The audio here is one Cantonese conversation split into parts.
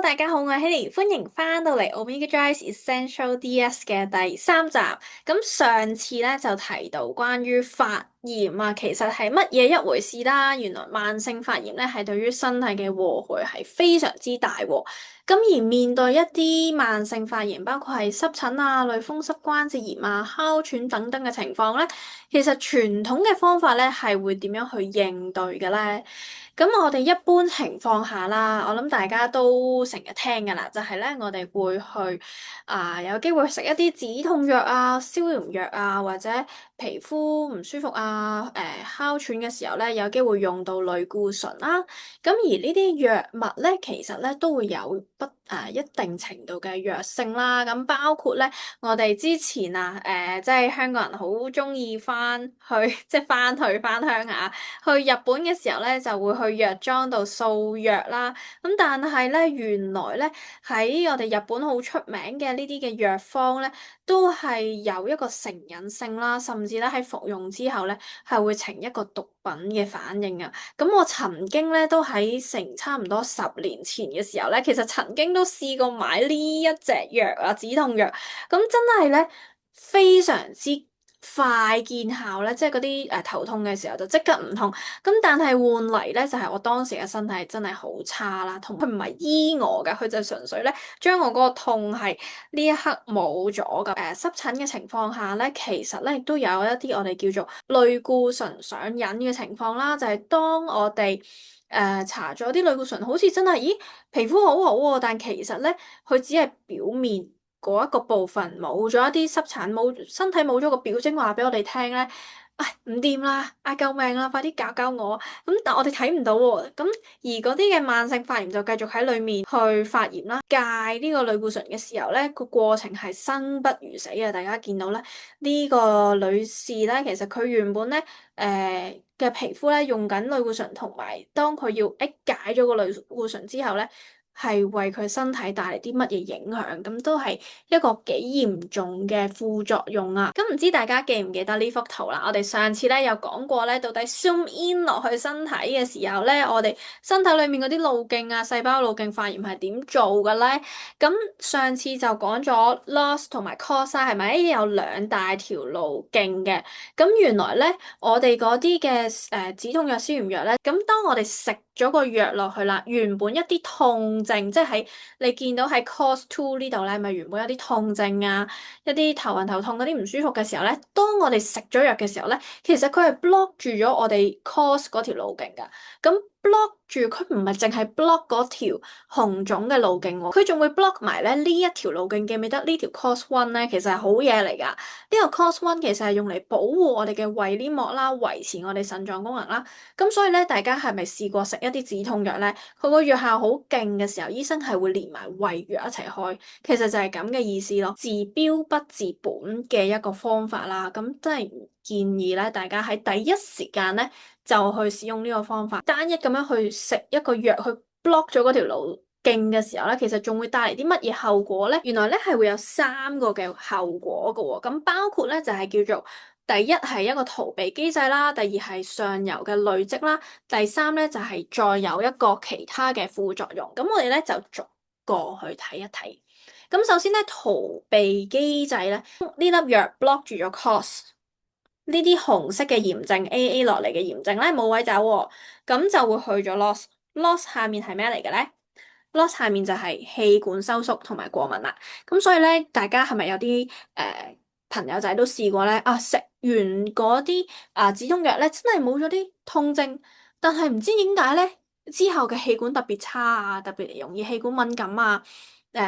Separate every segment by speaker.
Speaker 1: Hello，大家好，我係 Haley，歡迎翻到嚟 Omega Drive Essential DS 嘅第3集。咁上次咧就提到關於發炎啊，其實係乜嘢一回事啦？原來慢性發炎咧係對於身體嘅禍害係非常之大喎。咁而面對一啲慢性發炎，包括係濕疹啊、類風濕關節炎啊、哮喘等等嘅情況咧，其實傳統嘅方法咧係會點樣去應對嘅咧？咁我哋一般情況下啦，我諗大家都成日聽㗎啦，就係咧我哋會去有機會食一啲止痛藥啊、消炎藥啊，或者皮膚唔舒服啊、哮喘嘅時候咧，有機會用到類固醇啦。咁而呢啲藥物咧，其實咧都會有一定程度嘅藥性啦。咁包括咧，我哋之前即係香港人好鍾意翻去，即係翻鄉下。去日本嘅時候咧，就會去藥妝度掃藥啦。咁但係咧，原來咧喺我哋日本好出名嘅呢啲嘅藥方咧，都係有一個成癮性啦，甚至咧喺服用之後咧係會呈一個毒品嘅反應啊。咁我曾經咧都喺成差唔多10年前嘅時候咧，其實曾經都試過買呢一隻藥啊，止痛藥。咁真係咧非常之快見效咧，即係嗰啲頭痛嘅時候就即刻唔痛，咁但係換嚟咧就係我當時嘅身體真係好差啦，同佢唔係醫我㗎，佢就純粹咧將我嗰個痛係呢一刻冇咗㗎。濕疹嘅情況下咧，其實咧亦都有一啲我哋叫做類固醇上癮嘅情況啦，就係當我哋搽咗啲類固醇，好似真係，咦，皮膚好好喎，但其實咧佢只係表面嗰一個部分冇咗一啲濕疹，身體冇咗個表徵話俾我哋聽咧，唉唔掂啦，嗌救命啦，快啲搞搞我！咁但我哋睇唔到喎，咁而嗰啲嘅慢性發炎就繼續喺裡面去發炎啦。戒呢個類固醇嘅時候咧，個過程係生不如死嘅。大家見到咧，呢個女士咧，其實佢原本咧嘅皮膚咧用緊類固醇，同埋當佢要解咗個類固醇之後咧，係為佢身體帶嚟啲乜嘢影響，咁都係一個幾嚴重嘅副作用啊！咁唔知大家記唔記得呢幅圖啦？我哋上次咧有講過咧，到底 zoom in 落去身體嘅時候咧，我哋身體裏面嗰啲路徑啊、細胞路徑發炎係點做嘅咧？咁上次就講咗 loss 同埋 cause 係咪？有兩大條路徑嘅。咁原來咧，我哋嗰啲嘅止痛藥、消炎藥咧，咁當我哋食咗個藥落去啦，原本一啲痛症，即係喺你見到喺 cause two 呢度咧，咪原本有啲痛症啊，一啲頭暈頭痛嗰啲唔舒服嘅時候咧，當我哋食咗藥嘅時候咧，其實佢係 block 住咗我哋 cause 嗰條路徑㗎。咁 block 住佢唔係淨係 block 嗰條紅腫嘅路徑喎，佢仲會 block 埋咧呢一條路徑。記唔記得呢條 cause one 咧？其實係好嘢嚟㗎。呢個 cause one 其實係用嚟保護我哋嘅胃黏膜啦，維持我哋腎臟功能啦。咁所以咧，大家係咪試過食一啲止痛藥咧？佢個藥效好勁嘅時候，醫生係會連埋胃藥一齊開。其實就係咁嘅意思咯，治標不治本嘅一個方法啦。咁真係唔建議咧，大家喺第一時間咧就去使用呢個方法，單一咁樣去食一個藥去 block 咗嗰條路徑嘅時候咧，其實仲會帶嚟啲乜嘢後果咧？原來咧係會有3個嘅後果㗎喎。咁包括咧就係叫做第一係一個逃避機制啦，第二係上游嘅累積啦，第三咧就係再有一個其他嘅副作用。咁我哋咧就逐個去睇一睇。咁首先咧，逃避機制咧，呢粒藥 block 住咗 cause 呢啲紅色嘅炎症 AA 落嚟嘅炎症咧冇位走喎，咁就會去咗 loss。loss 下面係咩嚟嘅咧？loss 下面就係氣管收縮同埋過敏啦。咁所以咧，大家係咪有啲朋友仔都試過咧？啊，食完嗰啲止痛藥咧，真係冇咗啲痛症，但係唔知點解咧，之後嘅氣管特別差啊，特別容易氣管敏感啊。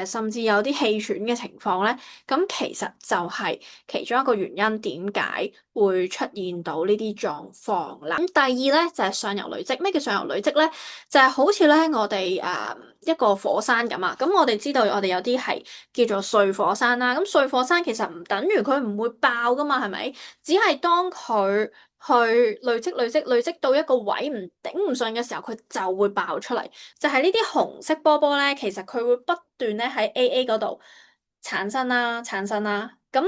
Speaker 1: 甚至有啲氣喘嘅情況咧，咁其實就係其中一個原因，點解會出現到呢啲狀況啦。咁第二咧就係上游累積。咩叫上游累積咧？就係好似咧我哋一個火山咁啊。咁我哋知道我哋有啲係叫做碎火山啦。咁碎火山其實唔等於佢唔會爆噶嘛，係咪？只係當佢去累積到一個位唔頂唔順嘅時候，佢就會爆出嚟。就係呢啲紅色波波咧，其實佢會不斷咧喺 AA 嗰度產生啦，產生啦。咁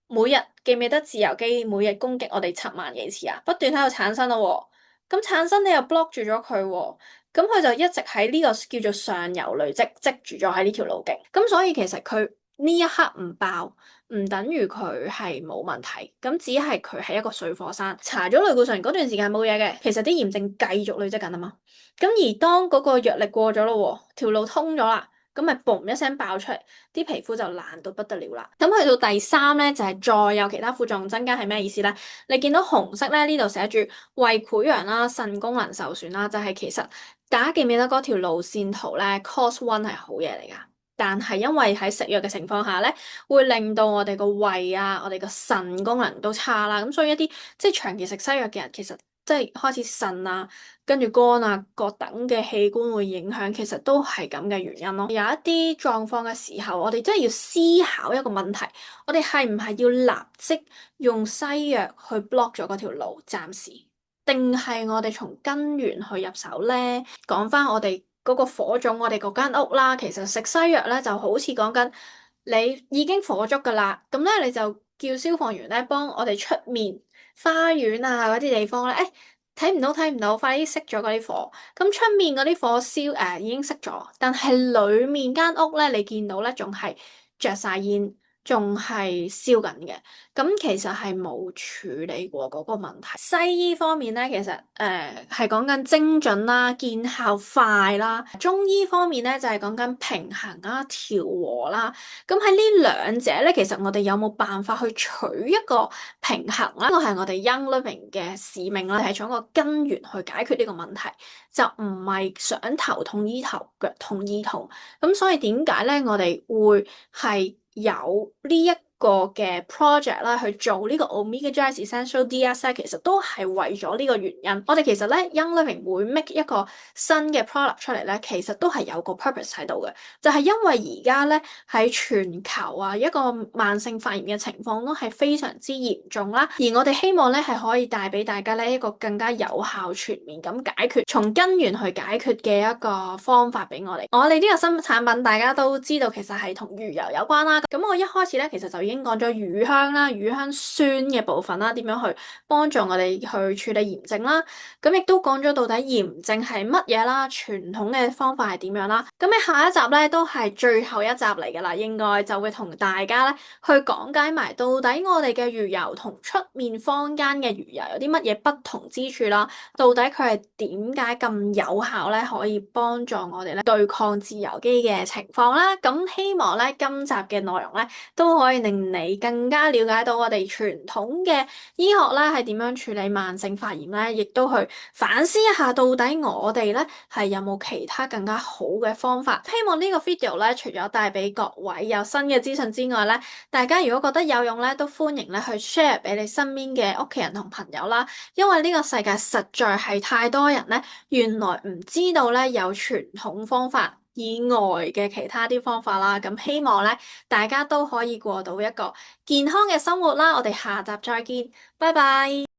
Speaker 1: 每日記唔記得自由基每日攻擊我哋7萬幾次啊？不斷喺度產生咯喎。咁產生你又 block 住咗佢喎。咁佢就一直喺呢個叫做上游累積，積住咗喺呢條路徑。咁所以其實佢呢一刻唔爆，唔等於佢係冇問題，咁只係佢係一個水火山。查咗類固醇嗰段時間冇嘢嘅，其實啲炎症繼續累積緊啊嘛。咁而當嗰個藥力過咗咯，條路通咗啦。咁咪嘣一聲爆出嚟，啲皮膚就爛到不得了啦。咁去到第三咧，就係再有其他副作用增加，係咩意思咧？你見到紅色咧，呢度寫住胃潰瘍啦、腎功能受損啦，就係其實大家記唔記得嗰條路線圖咧？Cause one 係好嘢嚟噶，但係因為喺食藥嘅情況下咧，會令到我哋個胃啊、我哋個腎功能都差啦。咁所以一啲即係長期食西藥嘅人，其實即係開始腎啊，跟住肝啊各等嘅器官會影響，其實都係咁嘅原因咯。有一啲狀況嘅時候，我哋真係要思考一個問題：我哋係唔係要立即用西藥去 block 咗嗰條路，暫時，定係我哋從根源去入手咧？講翻我哋嗰個火種，我哋嗰間屋啦，其實食西藥咧就好似講緊你已經火燭噶啦，咁咧你就叫消防員咧幫我哋出面花園啊嗰啲地方咧，睇唔到睇唔到，快啲熄咗嗰啲火。咁出面嗰啲火燒已經熄咗，但係裡面間屋咧你見到咧仲係着晒煙。仲係燒緊嘅，咁其實係冇處理過嗰個問題。西醫方面咧，其實係講緊精準啦、見效快啦；中醫方面咧就係講緊平衡啦、調和啦。咁喺呢兩者咧，其實我哋有冇辦法去取一個平衡咧？呢個係我哋 Young Living 嘅使命啦，係從一個根源去解決呢個問題，就唔係想頭痛醫頭，腳痛醫痛。咁所以點解咧，我哋會係有呢一個嘅 project 啦，去做呢個 Omega Drive Essential DS 咧，其實都係為咗呢個原因。我哋其實咧 Young Living 會 make 一個新嘅 product 出嚟咧，其實都係有個 purpose 喺度嘅，就係因為而家咧喺全球啊一個慢性發炎嘅情況都係非常之嚴重啦，而我哋希望咧係可以帶俾大家咧一個更加有效全面咁解決，從根源去解決嘅一個方法俾我哋。我哋呢個新產品大家都知道，其實係同魚油有關啦。咁我一開始咧，其實就已經講咗魚香啦、魚香酸嘅部分啦，點樣去幫助我哋去處理炎症啦。咁亦都講咗到底炎症係乜嘢啦，傳統嘅方法係點樣啦。咁喺下一集咧，都係最後一集嚟噶啦，應該就會同大家咧去講解埋到底我哋嘅魚油同出面坊間嘅魚油有啲乜嘢不同之處啦。到底佢係點解咁有效咧，可以幫助我哋咧對抗自由基嘅情況啦。咁希望咧今集嘅內容咧都可以令你更加了解到我哋傳統嘅醫學咧係點樣處理慢性發炎咧，亦都去反思一下到底我哋咧係有冇其他更加好嘅方法。希望呢個 video 咧除咗帶俾各位有新嘅資訊之外咧，大家如果覺得有用咧，都歡迎咧去 share 俾你身邊嘅屋企人同朋友啦。因為呢個世界實在係太多人咧，原來唔知道咧有傳統方法以外嘅其他啲方法啦。咁希望咧大家都可以過到一個健康嘅生活啦。我哋下集再見，拜拜。